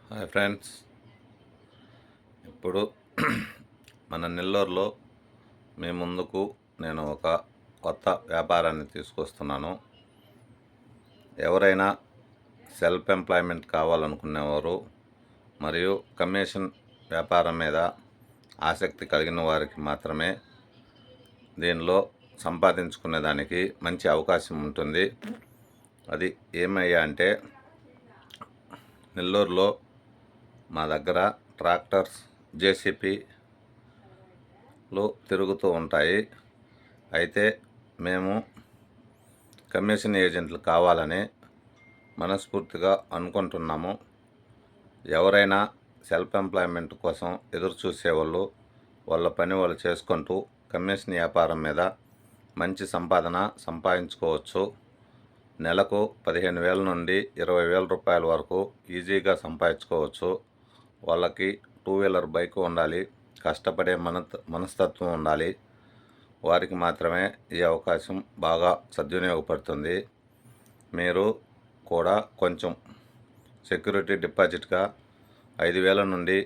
Hi friends. ఇప్పుడు మన నెల్లూరులో మీ ముందుకు నేను ఒక కొత్త వ్యాపారాన్ని తీసుకొస్తున్నాను. ఎవరైనా సెల్ఫ్ ఎంప్లాయ్మెంట్ కావాలనుకునేవారు మరియు కమిషన్ వ్యాపారం మీద ఆసక్తి కలిగిన వారికి మాత్రమే దీనిలో సంపాదించుకునేదానికి మంచి అవకాశం ఉంటుంది. అది ఏమయ్యా అంటే, నెల్లూరులో మా దగ్గర ట్రాక్టర్స్, జేసీపీలు తిరుగుతూ ఉంటాయి. అయితే మేము కమిషన్ ఏజెంట్లు కావాలని మనస్ఫూర్తిగా అనుకుంటున్నాము. ఎవరైనా సెల్ఫ్ ఎంప్లాయ్మెంట్ కోసం ఎదురు చూసేవాళ్ళు వాళ్ళ పని వాళ్ళు చేసుకుంటూ కమిషన్ వ్యాపారం మీద మంచి సంపాదన సంపాదించుకోవచ్చు. నెలకు 15,000 నుండి 20,000 రూపాయల వరకు ఈజీగా సంపాదించుకోవచ్చు. వాళ్ళకి 2 వీలర్ బైక్ ఉండాలి, కష్టపడే మనస్తత్వం ఉండాలి. వారికి మాత్రమే ఈ అవకాశం బాగా సద్వినియోగపడుతుంది. మీరు కూడా కొంచెం సెక్యూరిటీ డిపాజిట్గా 5,000 నుండి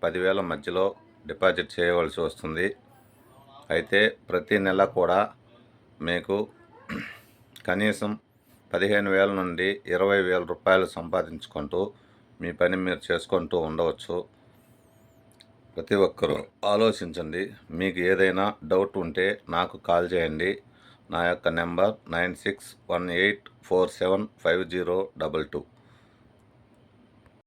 10,000 మధ్యలో డిపాజిట్ చేయవలసి వస్తుంది. అయితే ప్రతి నెల కూడా మీకు కనీసం 15,000 నుండి 20,000 రూపాయలు సంపాదించుకుంటూ మీ పని మీరు చేసుకుంటూ ఉండవచ్చు. ప్రతి ఒక్కరూ ఆలోచించండి. మీకు ఏదైనా డౌట్ ఉంటే నాకు కాల్ చేయండి. నా యొక్క నెంబర్ 9618475022.